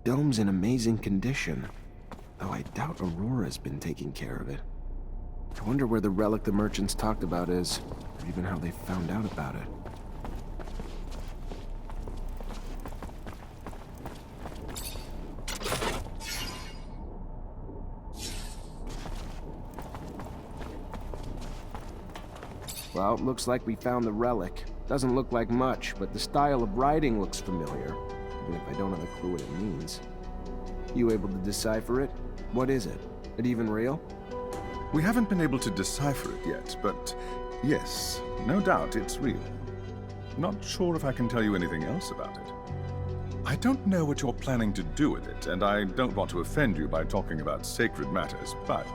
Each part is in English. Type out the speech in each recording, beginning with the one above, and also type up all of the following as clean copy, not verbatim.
dome's in amazing condition, though I doubt Aurora's been taking care of it. I wonder where the relic the merchants talked about is, or even how they found out about it. Well, it looks like we found the relic. Doesn't look like much, but the style of writing looks familiar, even if I don't have a clue what it means. You able to decipher it? What is it? It even real? We haven't been able to decipher it yet, but yes, no doubt it's real. Not sure if I can tell you anything else about it. I don't know what you're planning to do with it, and I don't want to offend you by talking about sacred matters, but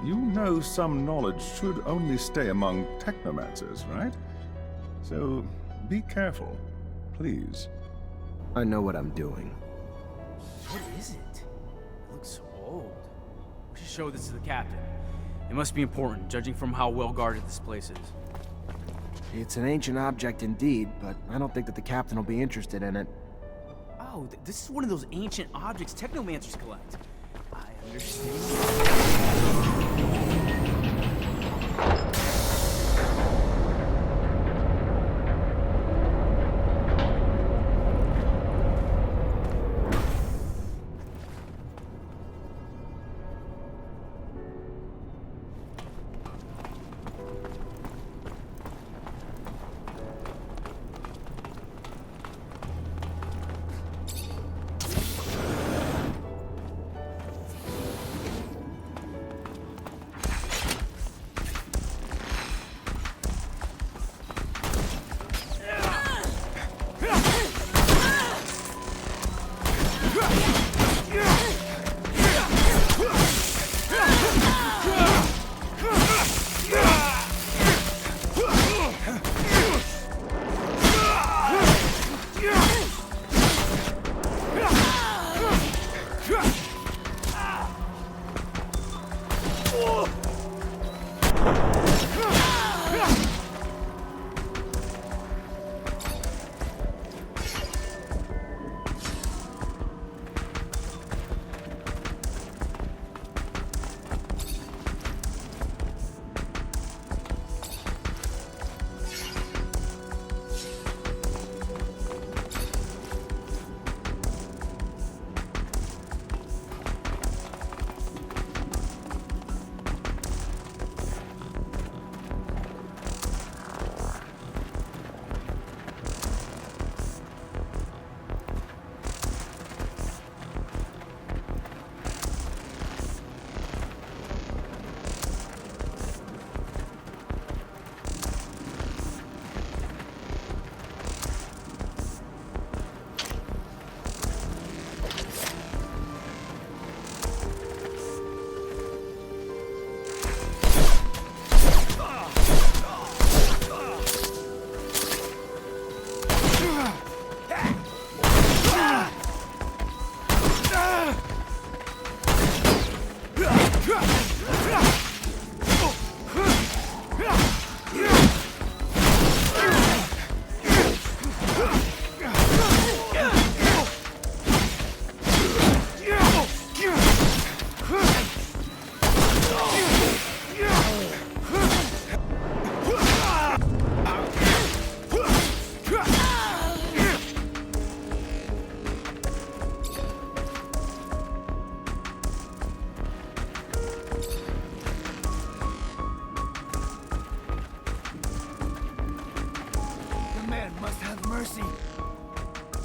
you know some knowledge should only stay among Technomancers, right? So be careful, please. I know what I'm doing. What is it? It looks so old. We should show this to the captain. It must be important, judging from how well guarded this place is. It's an ancient object indeed, but I don't think that the captain will be interested in it. Oh, this is one of those ancient objects Technomancers collect. I understand.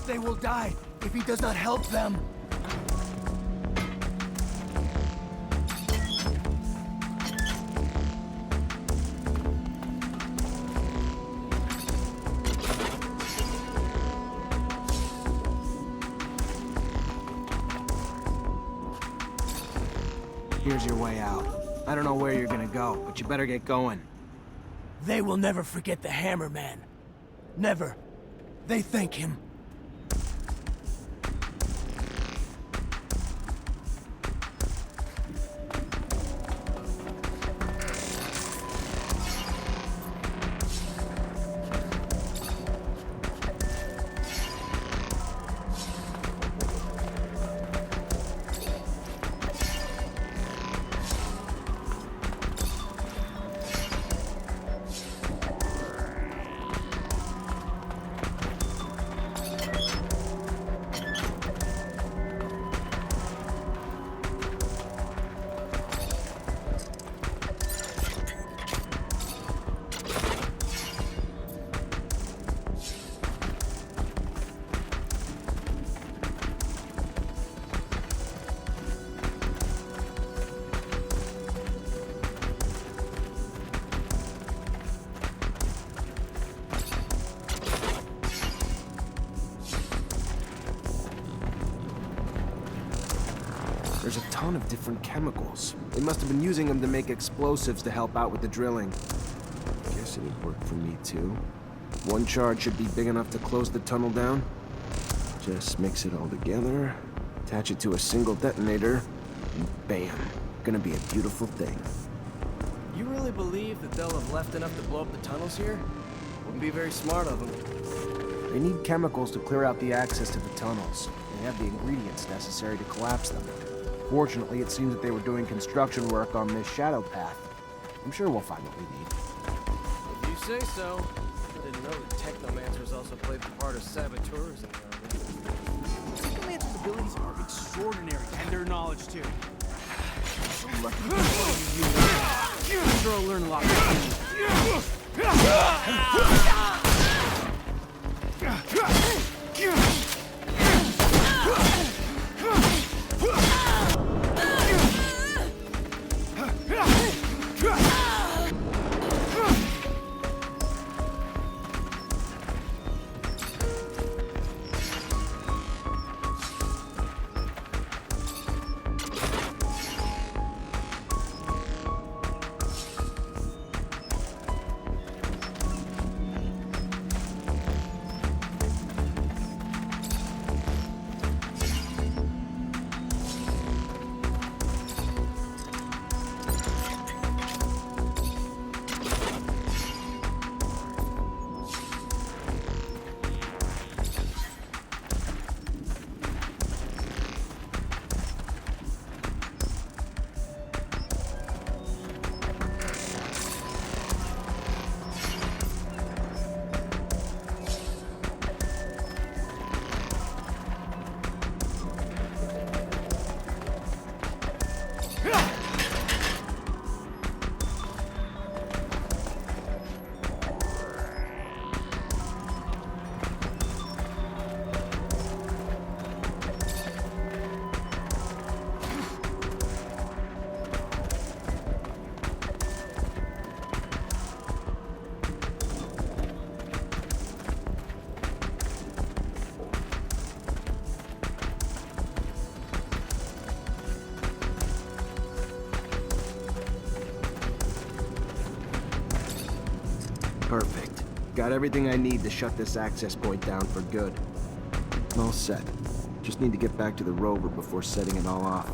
They will die if he does not help them. Here's your way out. I don't know where you're gonna go, but you better get going. They will never forget the Hammer Man. Never. They thank him. There's a ton of different chemicals. They must have been using them to make explosives to help out with the drilling. Guess it would work for me too. One charge should be big enough to close the tunnel down. Just mix it all together, attach it to a single detonator, and bam. Gonna be a beautiful thing. You really believe that they'll have left enough to blow up the tunnels here? Wouldn't be very smart of them. They need chemicals to clear out the access to the tunnels. They have the ingredients necessary to collapse them. Fortunately, it seems that they were doing construction work on this shadow path. I'm sure we'll find what we need. If you say so. I didn't know that Technomancers also played the part of saboteurs in the army. Technomancer's abilities are extraordinary, and their knowledge too. So lucky to be part of you. I'm sure I'll learn a lot from you. Perfect. Got everything I need to shut this access point down for good. All set. Just need to get back to the rover before setting it all off.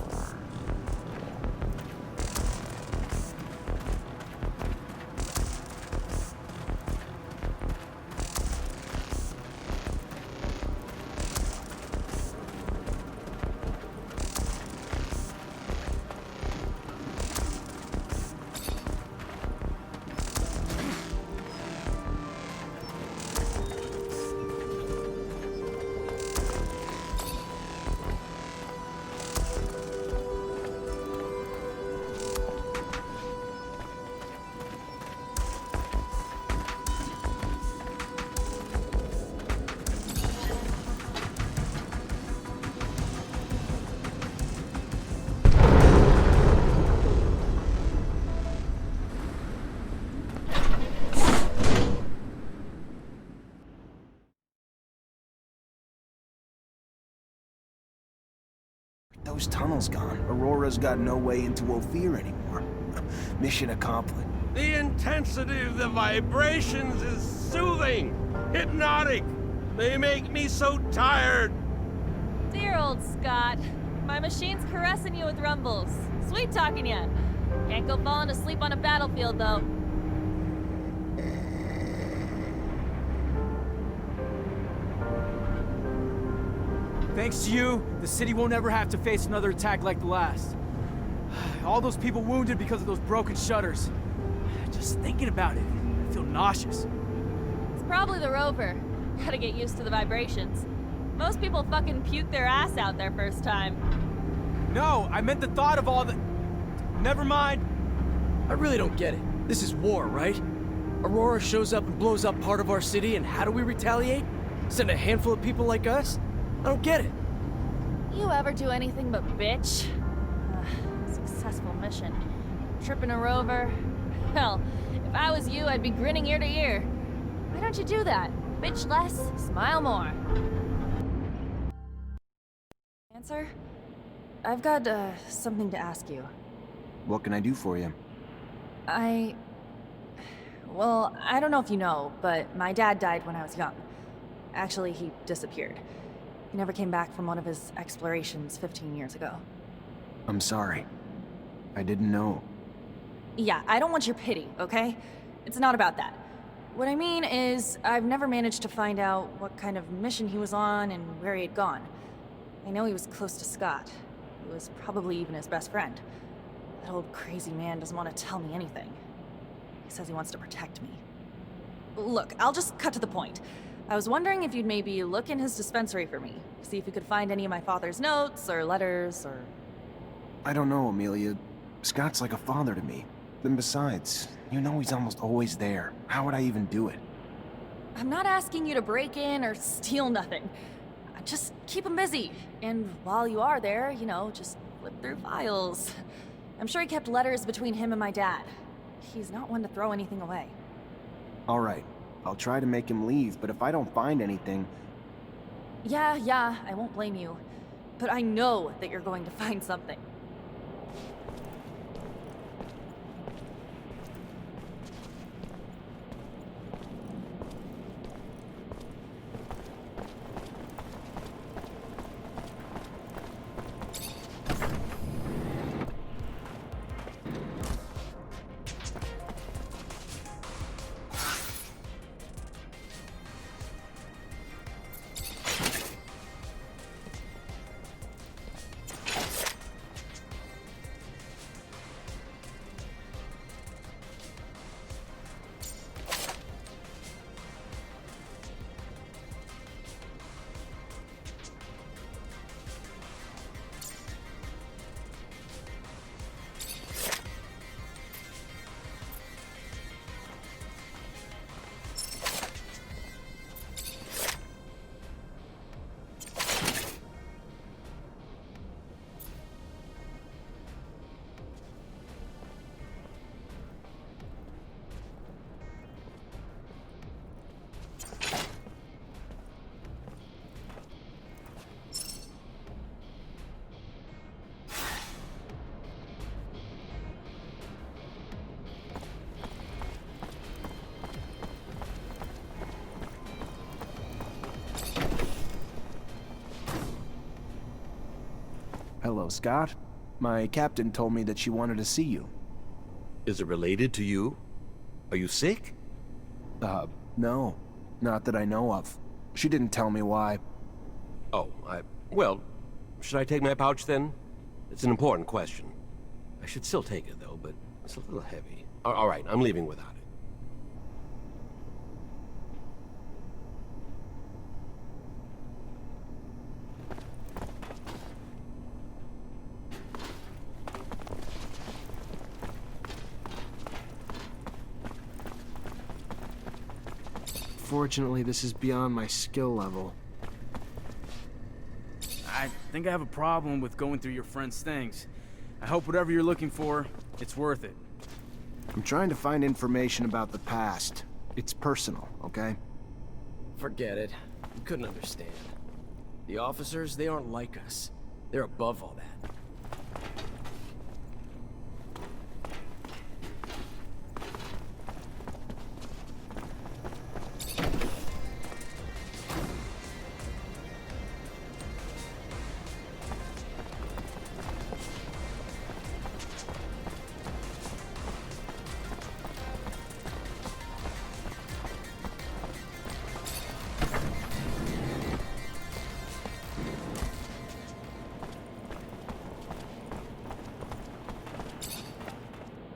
Those tunnels gone. Aurora's got no way into Ophir anymore. Mission accomplished. The intensity of the vibrations is soothing, hypnotic. They make me so tired. Dear old Scott. My machine's caressing you with rumbles. Sweet talking ya. Can't go falling asleep on a battlefield, though. Thanks to you, the city won't ever have to face another attack like the last. All those people wounded because of those broken shutters. Just thinking about it, I feel nauseous. It's probably the rover. Gotta get used to the vibrations. Most people fucking puke their ass out their first time. No, I meant the thought of all the... Never mind. I really don't get it. This is war, right? Aurora shows up and blows up part of our city, and how do we retaliate? Send a handful of people like us? I don't get it. You ever do anything but bitch? Successful mission. Tripping a rover? Hell, if I was you, I'd be grinning ear to ear. Why don't you do that? Bitch less, smile more. Answer? I've got, something to ask you. What can I do for you? Well, I don't know if you know, but my dad died when I was young. Actually, he disappeared. He never came back from one of his explorations 15 years ago. I'm sorry. I didn't know. Yeah, I don't want your pity, okay? It's not about that. What I mean is, I've never managed to find out what kind of mission he was on and where he had gone. I know he was close to Scott, who was probably even his best friend. That old crazy man doesn't want to tell me anything. He says he wants to protect me. Look, I'll just cut to the point. I was wondering if you'd maybe look in his dispensary for me, see if you could find any of my father's notes or letters or... I don't know, Amelia. Scott's like a father to me. And besides, you know he's almost always there. How would I even do it? I'm not asking you to break in or steal nothing. Just keep him busy. And while you are there, you know, just flip through files. I'm sure he kept letters between him and my dad. He's not one to throw anything away. All right. I'll try to make him leave, but if I don't find anything... Yeah, I won't blame you. But I know that you're going to find something. Hello, Scott. My captain told me that she wanted to see you. Is it related to you? Are you sick? No. Not that I know of. She didn't tell me why. Oh, well, should I take my pouch then? It's an important question. I should still take it though, but it's a little heavy. All right, I'm leaving without it. Fortunately, this is beyond my skill level. I think I have a problem with going through your friend's things. I hope whatever you're looking for, it's worth it. I'm trying to find information about the past. It's personal, okay? Forget it. You couldn't understand. The officers, they aren't like us. They're above all that.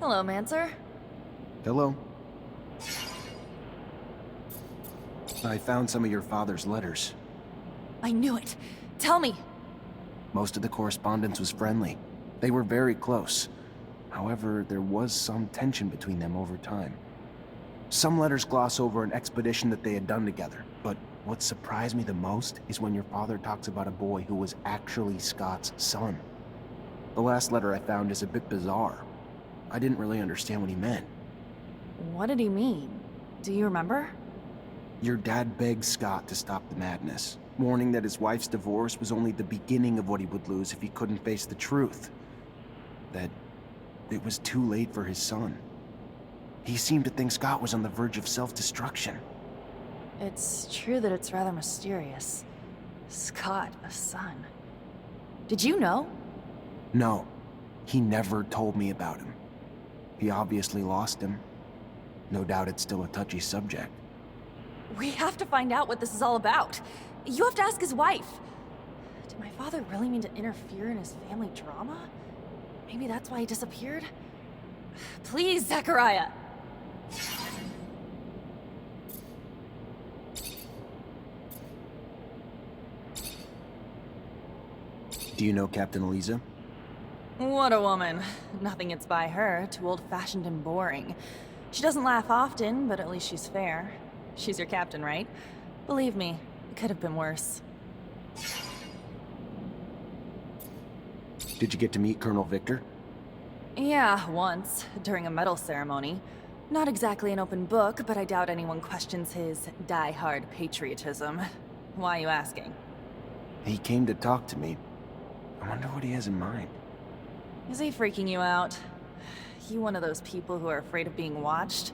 Hello, Manser. Hello? I found some of your father's letters. I knew it. Tell me. Most of the correspondence was friendly. They were very close. However, there was some tension between them over time. Some letters gloss over an expedition that they had done together, but what surprised me the most is when your father talks about a boy who was actually Scott's son. The last letter I found is a bit bizarre. I didn't really understand what he meant. What did he mean? Do you remember? Your dad begged Scott to stop the madness. warning that his wife's divorce was only the beginning of what he would lose if he couldn't face the truth. That it was too late for his son. He seemed to think Scott was on the verge of self-destruction. It's true that it's rather mysterious. Scott, a son. Did you know? No, he never told me about him. He obviously lost him. No doubt it's still a touchy subject. We have to find out what this is all about. You have to ask his wife. Did my father really mean to interfere in his family drama? Maybe that's why he disappeared? Please, Zachariah! Do you know Captain Eliza? What a woman. Nothing gets by her. Too old-fashioned and boring. She doesn't laugh often, but at least she's fair. She's your captain, right? Believe me, it could have been worse. Did you get to meet Colonel Victor? Yeah, once, during a medal ceremony. Not exactly an open book, but I doubt anyone questions his die-hard patriotism. Why are you asking? He came to talk to me. I wonder what he has in mind. Is he freaking you out? You one of those people who are afraid of being watched?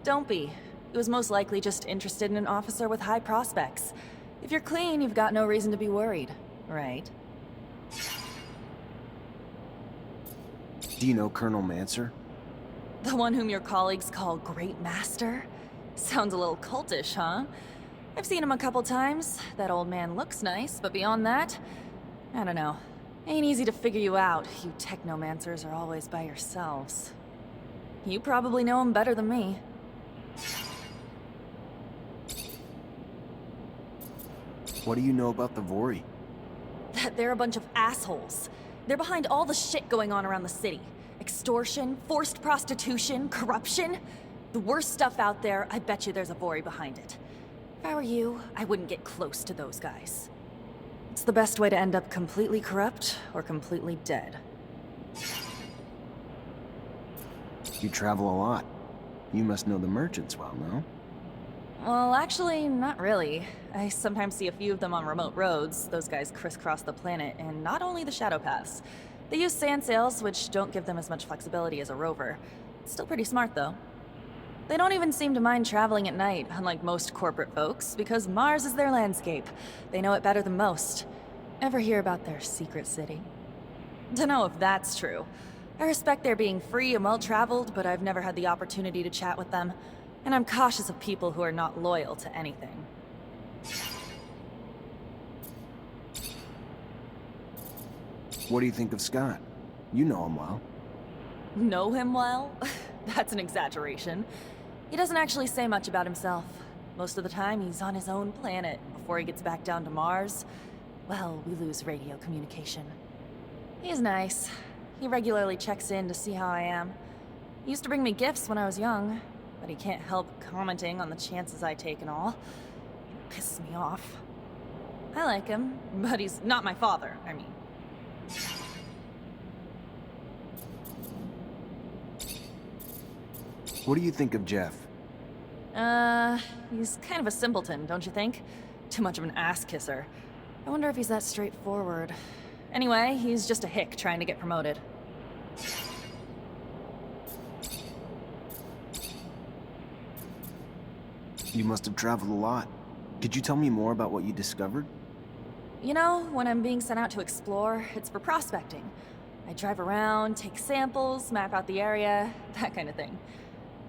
Don't be. He was most likely just interested in an officer with high prospects. If you're clean, you've got no reason to be worried, right? Do you know Colonel Mансер? The one whom your colleagues call Great Master? Sounds a little cultish, huh? I've seen him a couple times. That old man looks nice, but beyond that, I don't know. Ain't easy to figure you out. You Technomancers are always by yourselves. You probably know him better than me. What do you know about the Vori? That they're a bunch of assholes. They're behind all the shit going on around the city. Extortion, forced prostitution, corruption. The worst stuff out there, I bet you there's a Vori behind it. If I were you, I wouldn't get close to those guys. It's the best way to end up completely corrupt or completely dead. You travel a lot. You must know the merchants well, no? Well, actually, not really. I sometimes see a few of them on remote roads. Those guys crisscross the planet, and not only the shadow paths. They use sand sails, which don't give them as much flexibility as a rover. Still pretty smart, though. They don't even seem to mind traveling at night, unlike most corporate folks, because Mars is their landscape. They know it better than most. Ever hear about their secret city? Dunno if that's true. I respect their being free and well-traveled, but I've never had the opportunity to chat with them. And I'm cautious of people who are not loyal to anything. What do you think of Scott? You know him well. Know him well? That's an exaggeration. He doesn't actually say much about himself. Most of the time, he's on his own planet. Before he gets back down to Mars, well, we lose radio communication. He's nice. He regularly checks in to see how I am. He used to bring me gifts when I was young, but he can't help commenting on the chances I take and all. It pisses me off. I like him, but he's not my father, I mean. What do you think of Jeff? He's kind of a simpleton, don't you think? Too much of an ass-kisser. I wonder if he's that straightforward. Anyway, he's just a hick trying to get promoted. You must have traveled a lot. Could you tell me more about what you discovered? You know, when I'm being sent out to explore, it's for prospecting. I drive around, take samples, map out the area, that kind of thing.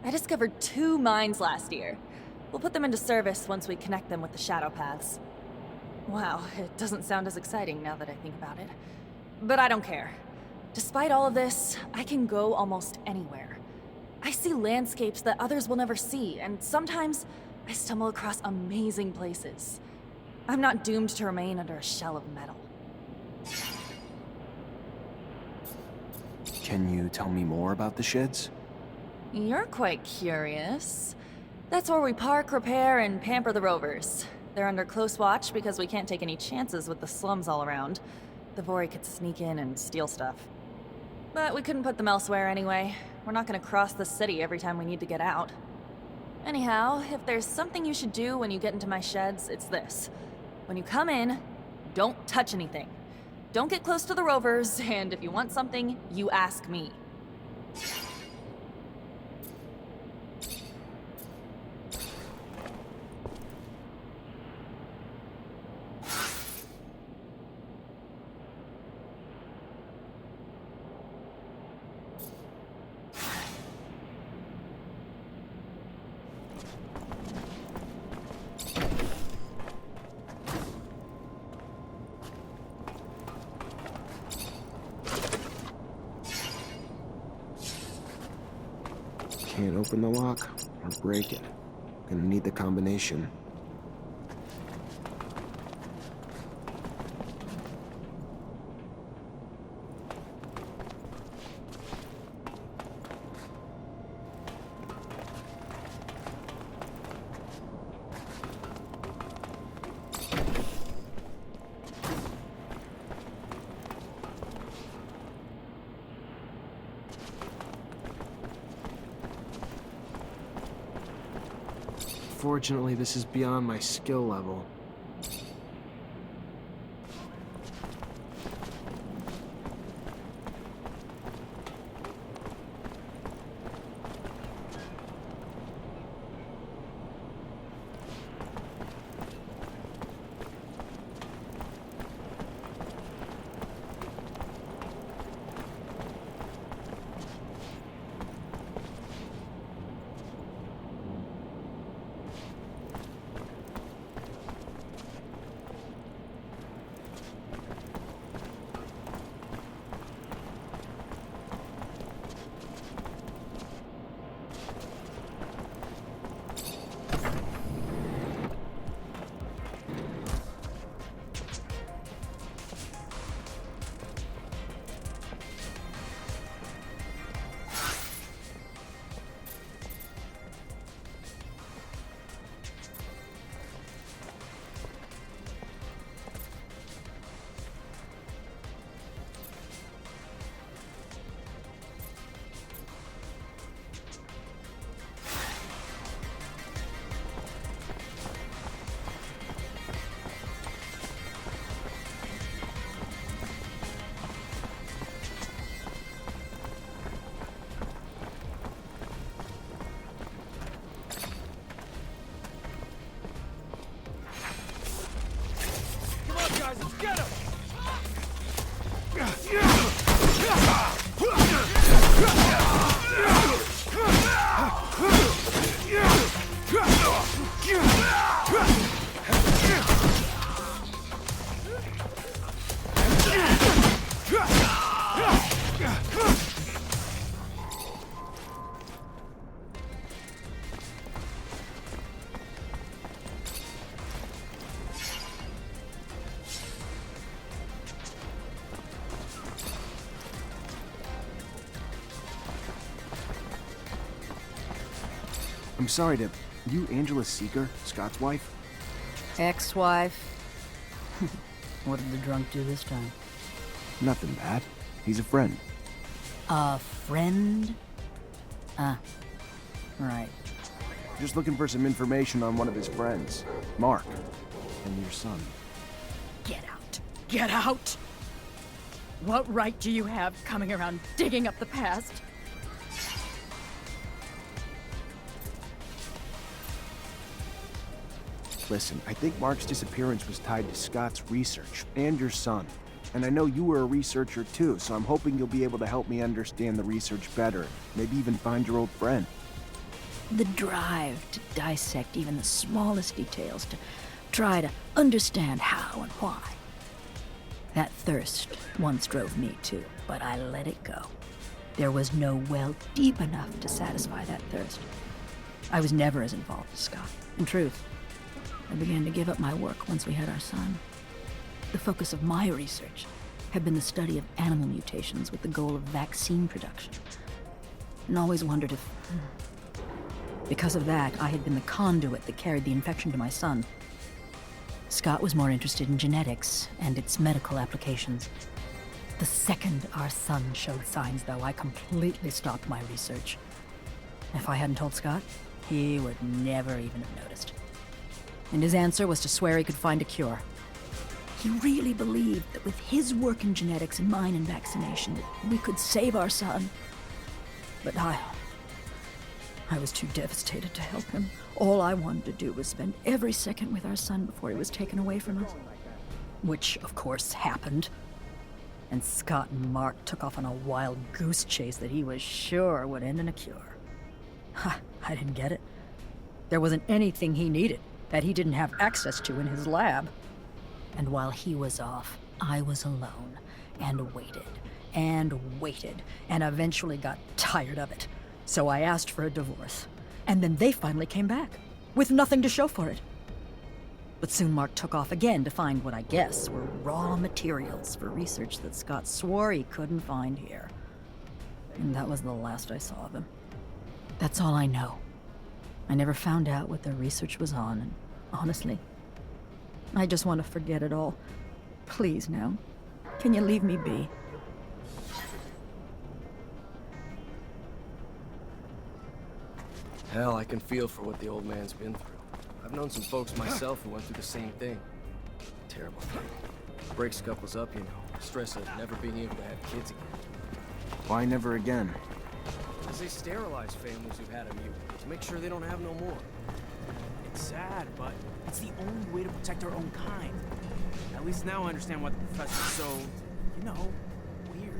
I discovered 2 mines last year. We'll put them into service once we connect them with the shadow paths. Wow, it doesn't sound as exciting now that I think about it. But I don't care. Despite all of this, I can go almost anywhere. I see landscapes that others will never see, and sometimes I stumble across amazing places. I'm not doomed to remain under a shell of metal. Can you tell me more about the sheds? You're quite curious. That's where we park, repair, and pamper the rovers. They're under close watch because we can't take any chances with the slums all around. The Vori could sneak in and steal stuff. But we couldn't put them elsewhere anyway. We're not gonna cross the city every time we need to get out. Anyhow, if there's something you should do when you get into my sheds, it's this. When you come in, don't touch anything. Don't get close to the rovers, and if you want something, you ask me. Can't open the lock or break it. Gonna need the combination. Fortunately, this is beyond my skill level. Guys, let's get him! I'm sorry to... You Angela Seeker, Scott's wife? Ex-wife? What did the drunk do this time? Nothing bad. He's a friend. A friend? Ah, right. Just looking for some information on one of his friends, Mark, and your son. Get out! Get out! What right do you have coming around digging up the past? Listen, I think Mark's disappearance was tied to Scott's research, and your son. And I know you were a researcher too, so I'm hoping you'll be able to help me understand the research better. Maybe even find your old friend. The drive to dissect even the smallest details, to try to understand how and why. That thirst once drove me too, but I let it go. There was no well deep enough to satisfy that thirst. I was never as involved as Scott. In truth, I began to give up my work once we had our son. The focus of my research had been the study of animal mutations with the goal of vaccine production. And always wondered if... Because of that, I had been the conduit that carried the infection to my son. Scott was more interested in genetics and its medical applications. The second our son showed signs, though, I completely stopped my research. If I hadn't told Scott, he would never even have noticed. And his answer was to swear he could find a cure. He really believed that with his work in genetics and mine in vaccination, that we could save our son. But I was too devastated to help him. All I wanted to do was spend every second with our son before he was taken away from us. Which, of course, happened. And Scott and Mark took off on a wild goose chase that he was sure would end in a cure. I didn't get it. There wasn't anything he needed that he didn't have access to in his lab. And while he was off, I was alone, and waited, and eventually got tired of it. So I asked for a divorce. And then they finally came back, with nothing to show for it. But soon Mark took off again to find what I guess were raw materials for research that Scott swore he couldn't find here. And that was the last I saw of him. That's all I know. I never found out what their research was on, and honestly, I just want to forget it all. Please now, can you leave me be? Hell, I can feel for what the old man's been through. I've known some folks myself who went through the same thing. Terrible thing. Breaks couples up, you know. Stress of never being able to have kids again. Why never again? Because they sterilize families who've had a mutant to make sure they don't have no more. It's sad, but it's the only way to protect our own kind. At least now I understand why the professor's so, you know, weird.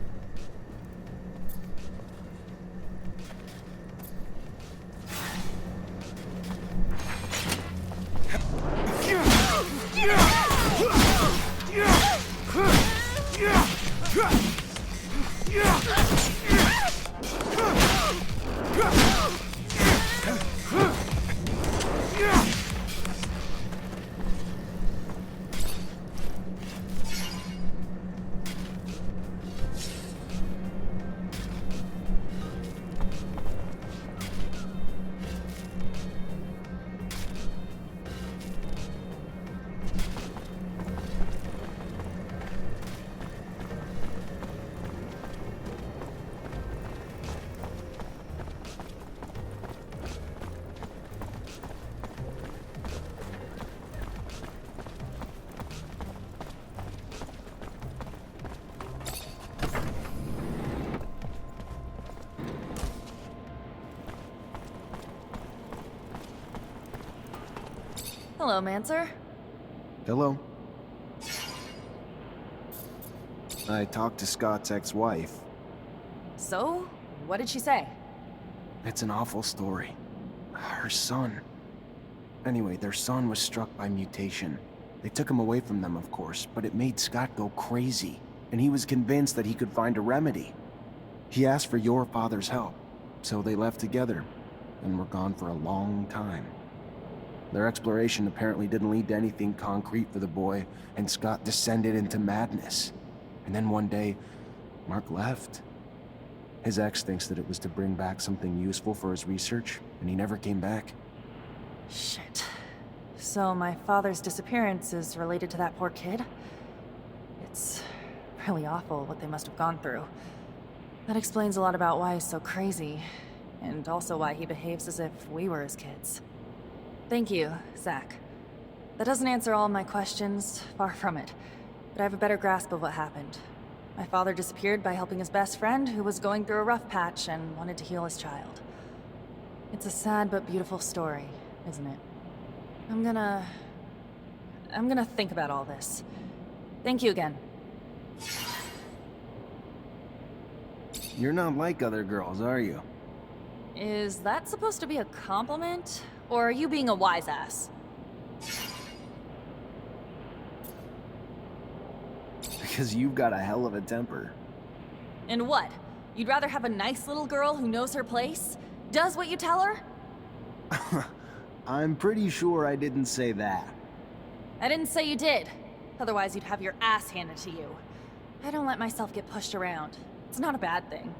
Hello, Manser. Hello? I talked to Scott's ex-wife. So, what did she say? It's an awful story. Her son. Anyway, their son was struck by mutation. They took him away from them, of course, but it made Scott go crazy, and he was convinced that he could find a remedy. He asked for your father's help, so they left together, and were gone for a long time. Their exploration apparently didn't lead to anything concrete for the boy, and Scott descended into madness. And then one day, Mark left. His ex thinks that it was to bring back something useful for his research, and he never came back. Shit. So my father's disappearance is related to that poor kid? It's really awful what they must have gone through. That explains a lot about why he's so crazy, and also why he behaves as if we were his kids. Thank you, Zach. That doesn't answer all my questions, far from it. But I have a better grasp of what happened. My father disappeared by helping his best friend, who was going through a rough patch and wanted to heal his child. It's a sad but beautiful story, isn't it? I'm gonna think about all this. Thank you again. You're not like other girls, are you? Is that supposed to be a compliment? Or are you being a wise ass? Because you've got a hell of a temper. And what? You'd rather have a nice little girl who knows her place? Does what you tell her? I'm pretty sure I didn't say that. I didn't say you did. Otherwise you'd have your ass handed to you. I don't let myself get pushed around. It's not a bad thing.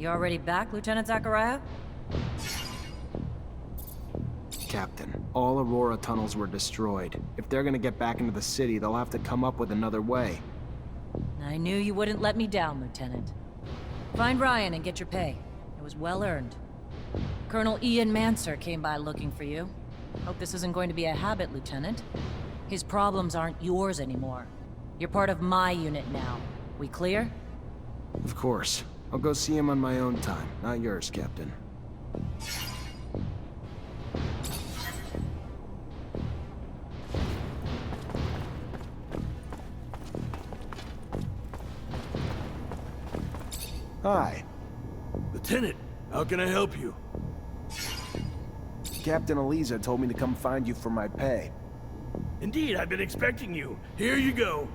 You already back, Lieutenant Zachariah? Captain, all Aurora tunnels were destroyed. If they're gonna get back into the city, they'll have to come up with another way. I knew you wouldn't let me down, Lieutenant. Find Ryan and get your pay. It was well earned. Colonel Ian Manser came by looking for you. Hope this isn't going to be a habit, Lieutenant. His problems aren't yours anymore. You're part of my unit now. We clear? Of course. I'll go see him on my own time, not yours, Captain. Hi. Lieutenant, how can I help you? Captain Eliza told me to come find you for my pay. Indeed, I've been expecting you. Here you go.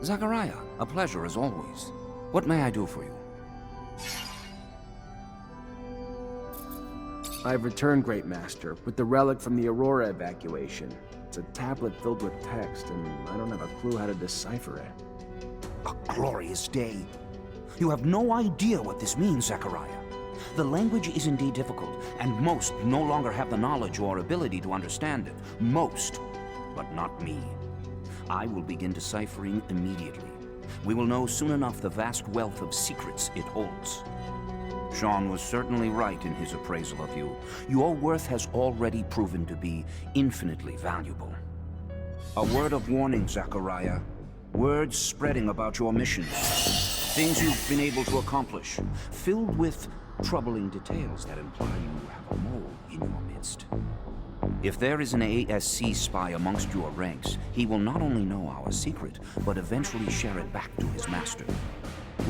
Zachariah, a pleasure as always. What may I do for you? I've returned, Great Master, with the relic from the Aurora evacuation. It's a tablet filled with text, and I don't have a clue how to decipher it. A glorious day. You have no idea what this means, Zachariah. The language is indeed difficult, and most no longer have the knowledge or ability to understand it. Most, but not me. I will begin deciphering immediately. We will know soon enough the vast wealth of secrets it holds. Sean was certainly right in his appraisal of you. Your worth has already proven to be infinitely valuable. A word of warning, Zachariah. Words spreading about your missions. Things you've been able to accomplish, filled with troubling details that imply you have a mole in your midst. If there is an ASC spy amongst your ranks, he will not only know our secret, but eventually share it back to his master.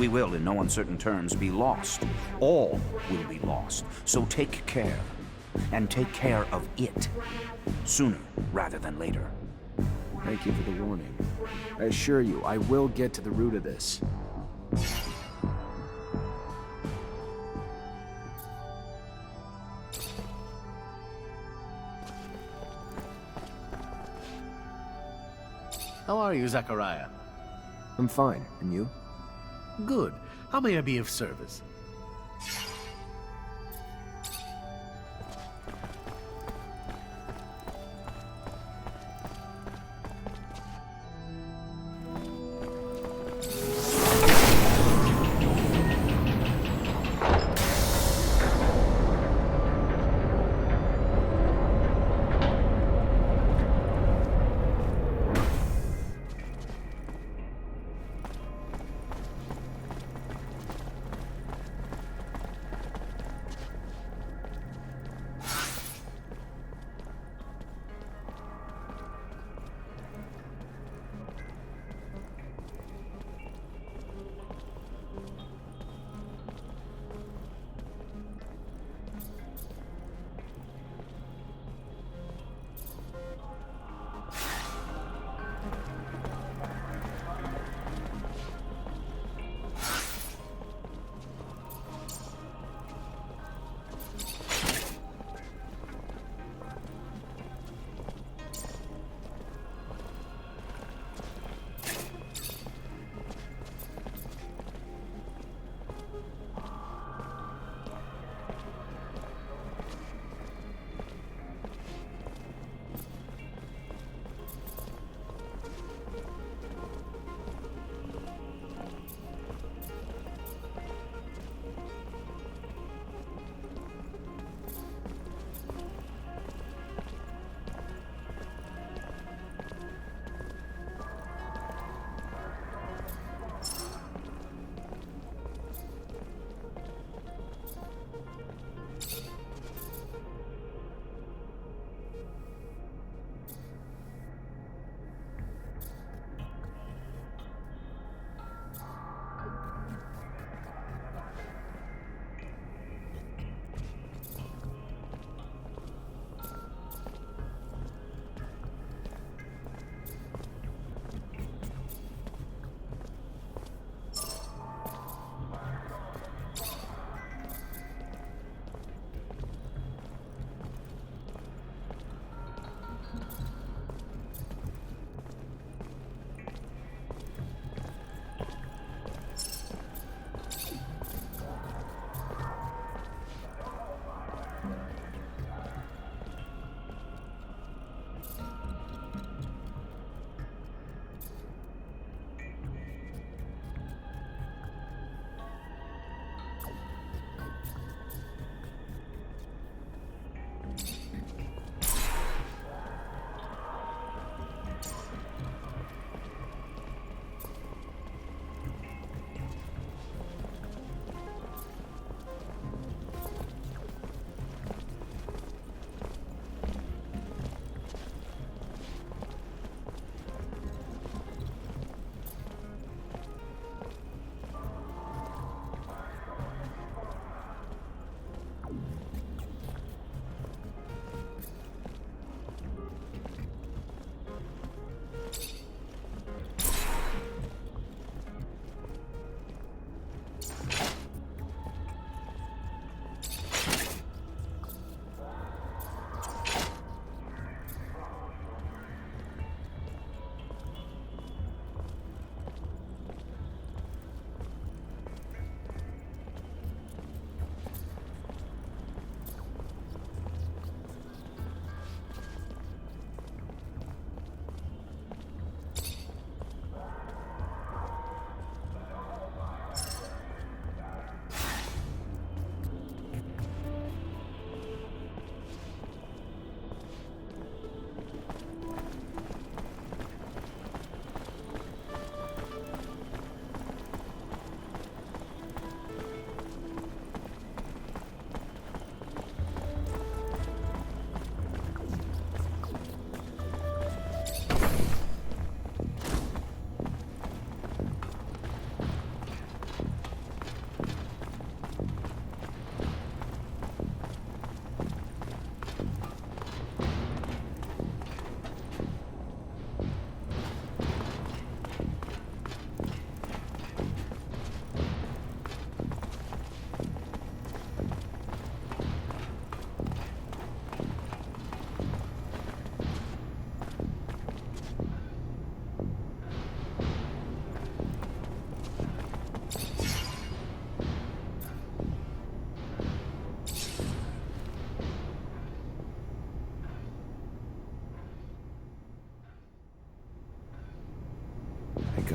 We will, in no uncertain terms, be lost. All will be lost. So take care. And take care of it. Sooner rather than later. Thank you for the warning. I assure you, I will get to the root of this. How are you, Zachariah? I'm fine. And you? Good. How may I be of service?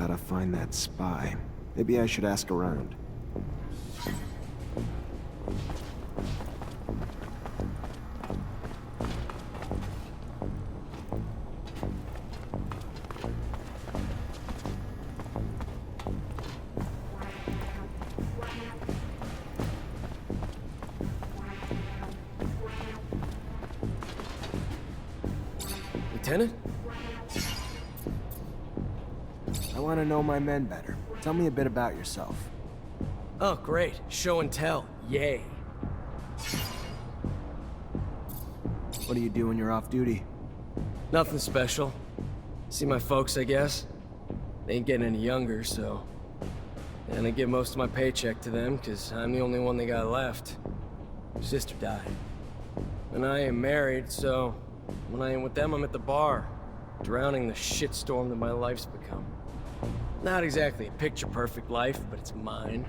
gotta find that spy. Maybe I should ask around. Lieutenant? I want to know my men better. Tell me a bit about yourself. Oh, great. Show and tell. Yay. What do you do when you're off duty? Nothing special. See my folks, I guess. They ain't getting any younger, so... And I give most of my paycheck to them, because I'm the only one they got left. Sister died. And I ain't married, so... When I ain't with them, I'm at the bar, drowning the shitstorm that my life's become. Not exactly a picture-perfect life, but it's mine.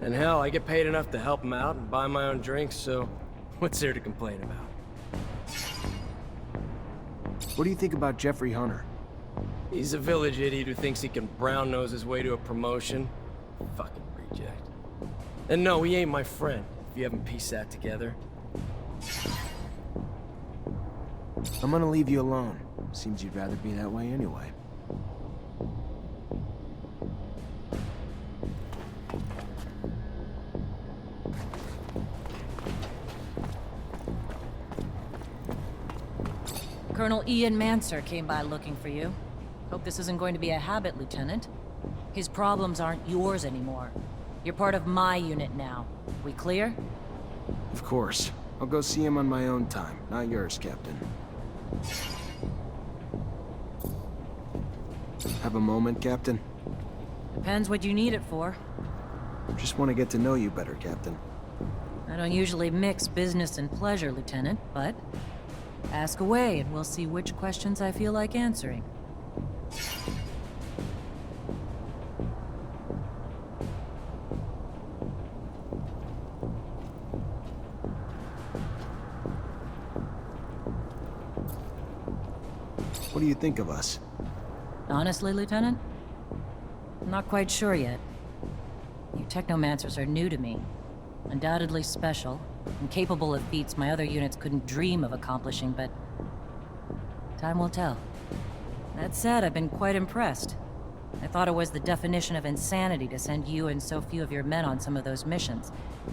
And hell, I get paid enough to help them out and buy my own drinks, so what's there to complain about? What do you think about Jeffrey Hunter? He's a village idiot who thinks he can brown-nose his way to a promotion. Fucking reject. And no, he ain't my friend, if you haven't pieced that together. I'm gonna leave you alone. Seems you'd rather be that way anyway. Colonel Ian Mансер came by looking for you. Hope this isn't going to be a habit, Lieutenant. His problems aren't yours anymore. You're part of my unit now. We clear? Of course. I'll go see him on my own time, not yours, Captain. Have a moment, Captain? Depends what you need it for. Just want to get to know you better, Captain. I don't usually mix business and pleasure, Lieutenant, but... ask away and we'll see which questions I feel like answering. What do you think of us? Honestly, Lieutenant? I'm not quite sure yet. You Technomancers are new to me. Undoubtedly special, and capable of feats my other units couldn't dream of accomplishing, but... time will tell. That said, I've been quite impressed. I thought it was the definition of insanity to send you and so few of your men on some of those missions.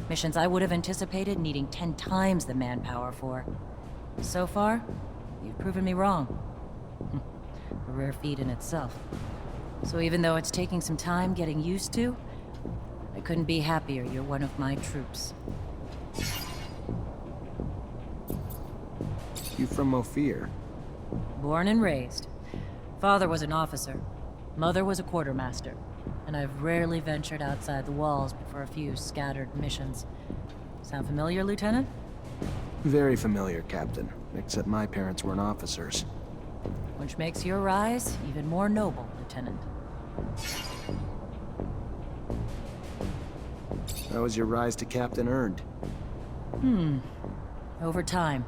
Missions I would have anticipated needing 10 times the manpower for. So far, you've proven me wrong. A rare feat in itself. So even though it's taking some time getting used to, I couldn't be happier you're one of my troops. You from Ophir? Born and raised. Father was an officer. Mother was a quartermaster. And I've rarely ventured outside the walls but for a few scattered missions. Sound familiar, Lieutenant? Very familiar, Captain. Except my parents weren't officers. Which makes your rise even more noble, Lieutenant. How was your rise to captain earned? Over time.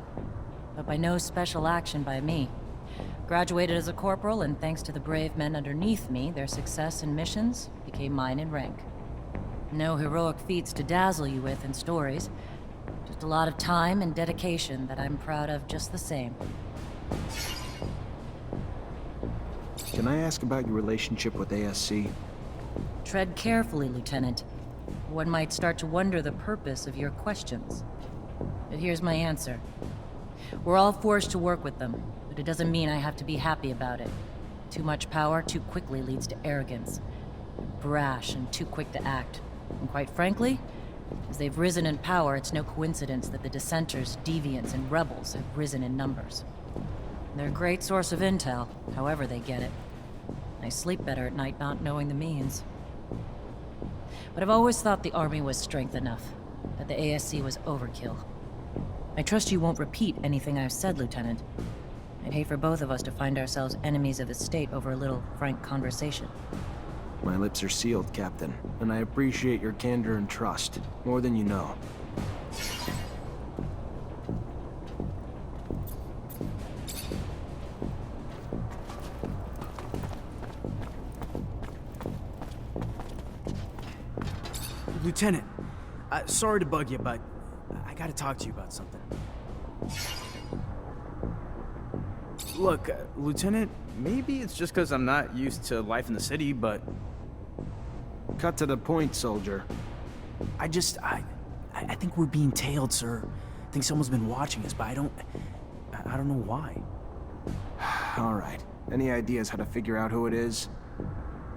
But by no special action by me. Graduated as a corporal, and thanks to the brave men underneath me, their success in missions became mine in rank. No heroic feats to dazzle you with in stories. Just a lot of time and dedication that I'm proud of just the same. Can I ask about your relationship with ASC? Tread carefully, Lieutenant. One might start to wonder the purpose of your questions. But here's my answer. We're all forced to work with them, but it doesn't mean I have to be happy about it. Too much power too quickly leads to arrogance. Brash and too quick to act. And quite frankly, as they've risen in power, it's no coincidence that the dissenters, deviants, and rebels have risen in numbers. They're a great source of intel, however they get it. I sleep better at night not knowing the means. But I've always thought the army was strength enough, that the ASC was overkill. I trust you won't repeat anything I've said, Lieutenant. I'd hate for both of us to find ourselves enemies of the state over a little frank conversation. My lips are sealed, Captain, and I appreciate your candor and trust, more than you know. Lieutenant, sorry to bug you, but I gotta talk to you about something. Look, Lieutenant, maybe it's just because I'm not used to life in the city, but... Cut to the point, soldier. I think we're being tailed, sir. I think someone's been watching us, but I don't know why. All right. Any ideas how to figure out who it is?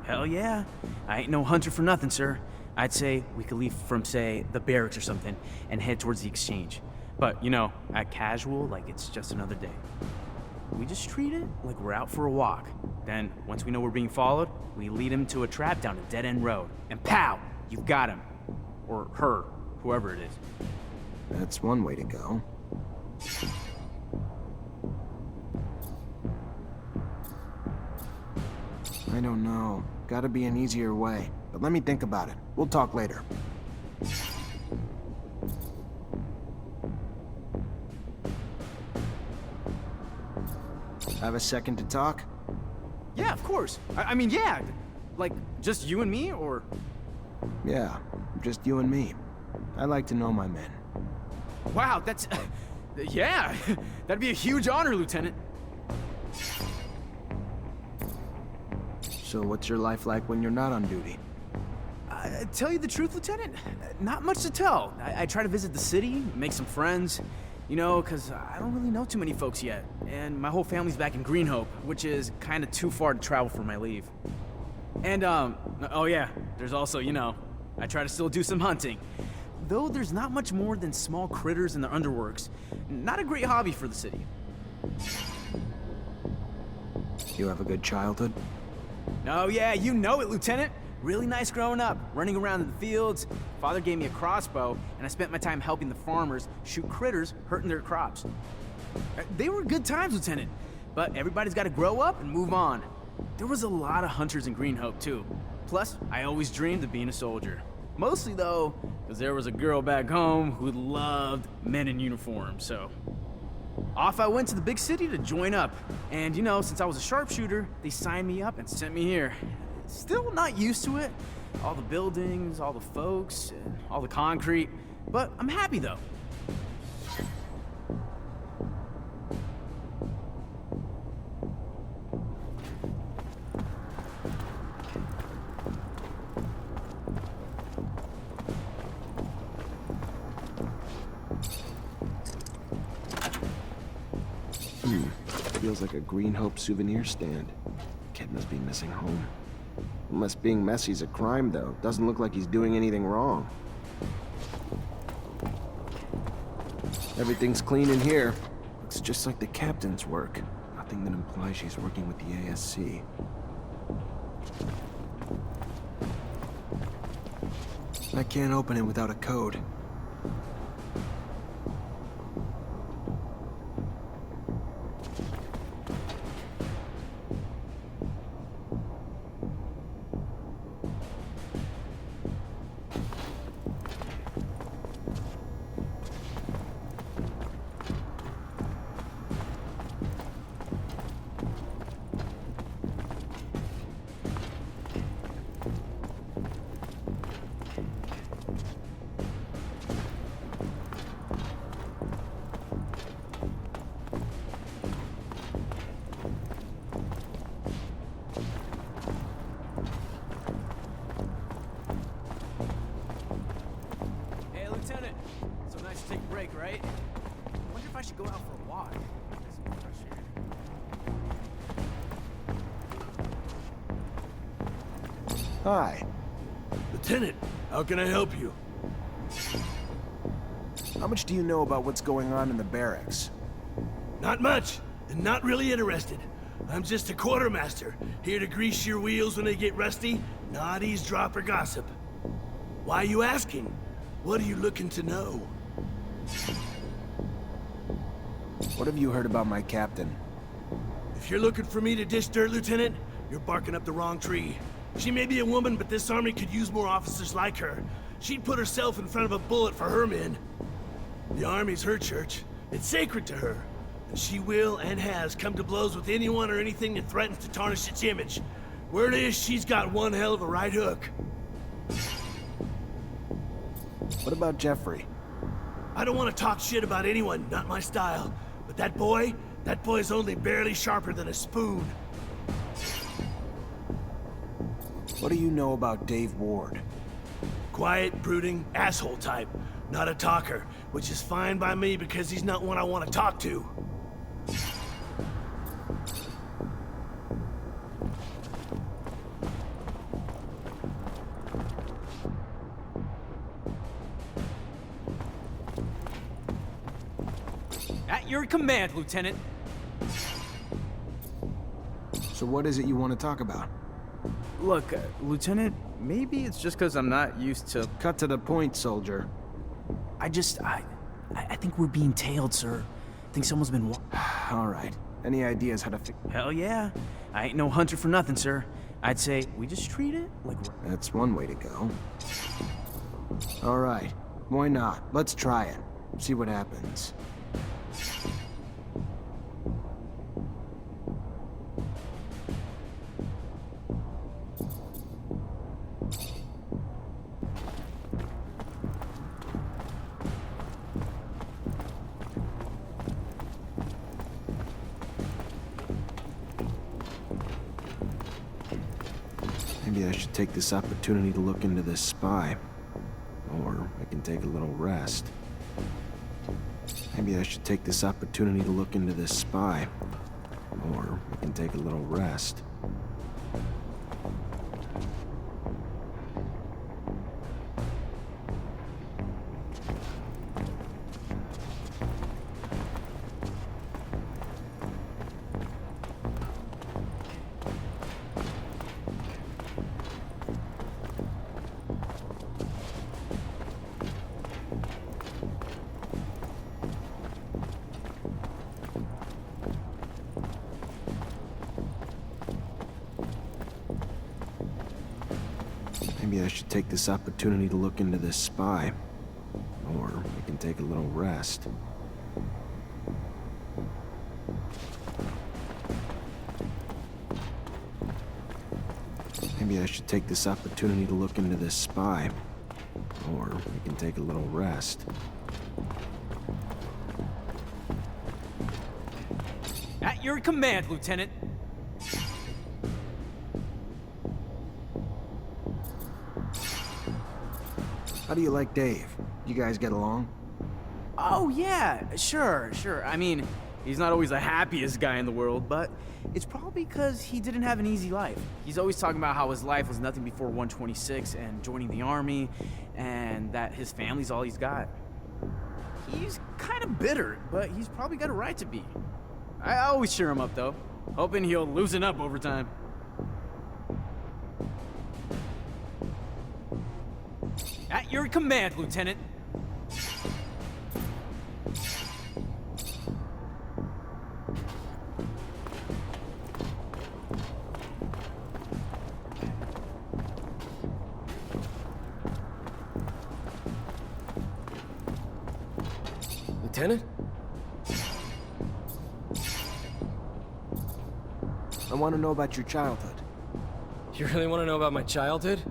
Hell yeah. I ain't no hunter for nothing, sir. I'd say we could leave from, say, the barracks or something and head towards the exchange. But, you know, act casual like it's just another day. We just treat it like we're out for a walk. Then, once we know we're being followed, we lead him to a trap down a dead-end road. And pow! You've got him. Or her. Whoever it is. That's one way to go. I don't know. Gotta be an easier way. But let me think about it. We'll talk later. Have a second to talk? Yeah, of course. I mean, yeah. Like, just you and me, or...? Yeah, just you and me. I like to know my men. Wow, that's... yeah, that'd be a huge honor, Lieutenant. So what's your life like when you're not on duty? Tell you the truth, Lieutenant, not much to tell. I try to visit the city, make some friends, you know, because I don't really know too many folks yet. And my whole family's back in Greenhope, which is kind of too far to travel for my leave. And, oh yeah, there's also, you know, I try to still do some hunting. Though there's not much more than small critters in the underworks. Not a great hobby for the city. You have a good childhood? Oh yeah, you know it, Lieutenant. Really nice growing up, running around in the fields. Father gave me a crossbow, and I spent my time helping the farmers shoot critters hurting their crops. They were good times, Lieutenant, but everybody's got to grow up and move on. There was a lot of hunters in Greenhope, too. Plus, I always dreamed of being a soldier. Mostly, though, because there was a girl back home who loved men in uniform, so... Off I went to the big city to join up. And, you know, since I was a sharpshooter, they signed me up and sent me here. Still not used to it. All the buildings, all the folks, and all the concrete. But I'm happy, though. Feels like a Greenhope souvenir stand. Kid must be missing home. Unless being messy's a crime, though. Doesn't look like he's doing anything wrong. Everything's clean in here. Looks just like the captain's work. Nothing that implies she's working with the ASC. I can't open it without a code. Right? I wonder if I should go out for a walk. Get some fresh air. Hi. Lieutenant, how can I help you? How much do you know about what's going on in the barracks? Not much, and not really interested. I'm just a quartermaster, here to grease your wheels when they get rusty, not eavesdrop or gossip. Why are you asking? What are you looking to know? What have you heard about my captain? If you're looking for me to dish dirt, Lieutenant, you're barking up the wrong tree. She may be a woman, but this army could use more officers like her. She'd put herself in front of a bullet for her men. The army's her church. It's sacred to her. And she will and has come to blows with anyone or anything that threatens to tarnish its image. Word is, she's got one hell of a right hook. What about Jeffrey? I don't want to talk shit about anyone, not my style. But that boy's only barely sharper than a spoon. What do you know about Dave Ward? Quiet, brooding, asshole type. Not a talker, which is fine by me because he's not one I want to talk to. At your command, Lieutenant. So what is it you want to talk about? Look, Lieutenant, maybe it's just because I'm not used to... Cut to the point, soldier. I think we're being tailed, sir. I think someone's been All right. Any ideas how to fix... Hell yeah. I ain't no hunter for nothing, sir. I'd say we just treat it like... That's one way to go. All right. Why not? Let's try it. See what happens. Maybe I should take this opportunity to look into this spy. Or I can take a little rest. Maybe I should take this opportunity to look into this spy. Or I can take a little rest. Maybe I should take this opportunity to look into this spy. Or I can take a little rest. Maybe I should take this opportunity to look into this spy. Or I can take a little rest. At your command, Lieutenant. How do you like Dave? You guys get along? Oh, yeah, sure. I mean, he's not always the happiest guy in the world, but it's probably because he didn't have an easy life. He's always talking about how his life was nothing before 126 and joining the army, and that his family's all he's got. He's kind of bitter, but he's probably got a right to be. I always cheer him up, though, hoping he'll loosen up over time. At your command, Lieutenant. Lieutenant? I want to know about your childhood. You really want to know about my childhood?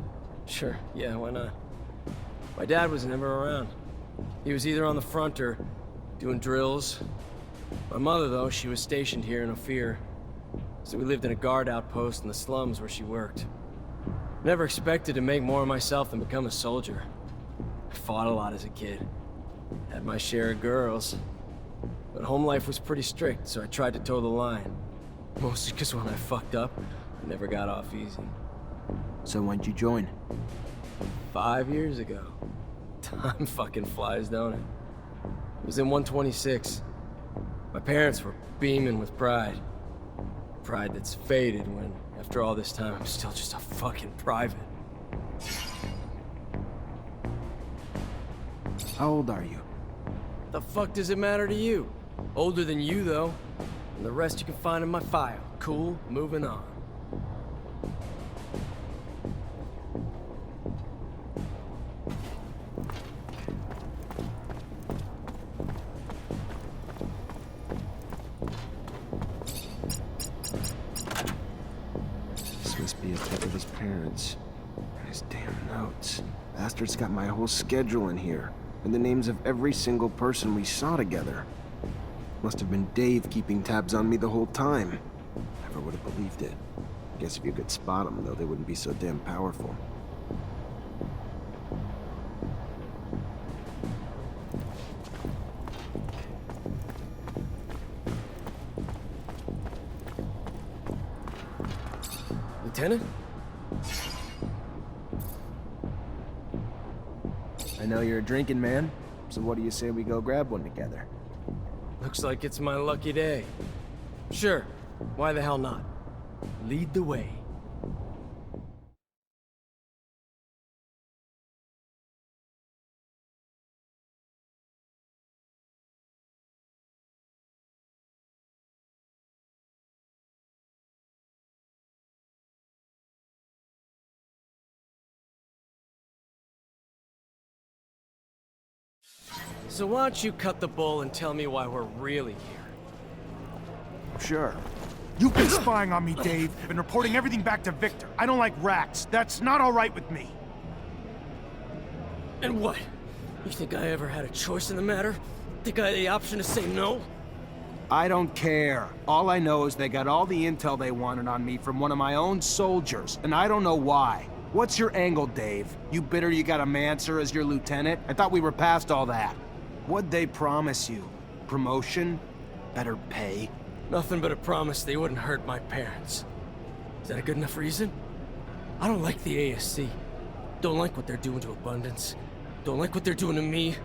Sure, yeah, why not? My dad was never around. He was either on the front or doing drills. My mother, though, she was stationed here in Ophir. So we lived in a guard outpost in the slums where she worked. Never expected to make more of myself than become a soldier. I fought a lot as a kid. Had my share of girls. But home life was pretty strict, so I tried to toe the line. Mostly because when I fucked up, I never got off easy. So when'd you join? 5 years ago. Time fucking flies, don't it? It was in 126. My parents were beaming with pride. Pride that's faded when, after all this time, I'm still just a fucking private. How old are you? The fuck does it matter to you? Older than you, though. And the rest you can find in my file. Cool, moving on. This must be a pic of his parents. His damn notes. Bastard's got my whole schedule in here, and the names of every single person we saw together. Must have been Dave keeping tabs on me the whole time. Never would have believed it. Guess if you could spot them, though, they wouldn't be so damn powerful. Lieutenant? I know you're a drinking man, so what do you say we go grab one together? Looks like it's my lucky day. Sure, why the hell not? Lead the way. So why don't you cut the bull and tell me why we're really here? Sure. You've been spying on me, Dave, and reporting everything back to Victor. I don't like rats. That's not all right with me. And what? You think I ever had a choice in the matter? Think I had the option to say no? I don't care. All I know is they got all the intel they wanted on me from one of my own soldiers, and I don't know why. What's your angle, Dave? You bitter you got a Manser as your lieutenant? I thought we were past all that. What'd they promise you? Promotion? Better pay? Nothing but a promise they wouldn't hurt my parents. Is that a good enough reason? I don't like the ASC. Don't like what they're doing to Abundance. Don't like what they're doing to me.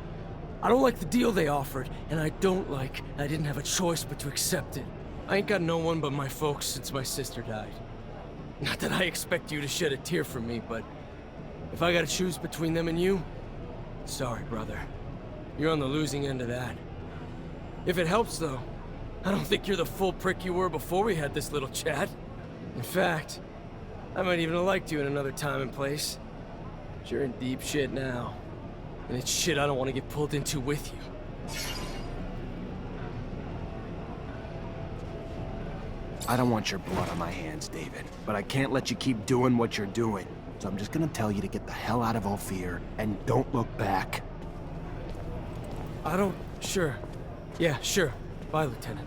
I don't like the deal they offered, and I don't like I didn't have a choice but to accept it. I ain't got no one but my folks since my sister died. Not that I expect you to shed a tear for me, but if I gotta choose between them and you, sorry, brother. You're on the losing end of that. If it helps, though, I don't think you're the full prick you were before we had this little chat. In fact, I might even have liked you in another time and place. But you're in deep shit now. And it's shit I don't want to get pulled into with you. I don't want your blood on my hands, David, but I can't let you keep doing what you're doing. So I'm just gonna tell you to get the hell out of Ophir and don't look back. Sure. Yeah, sure. Bye, Lieutenant.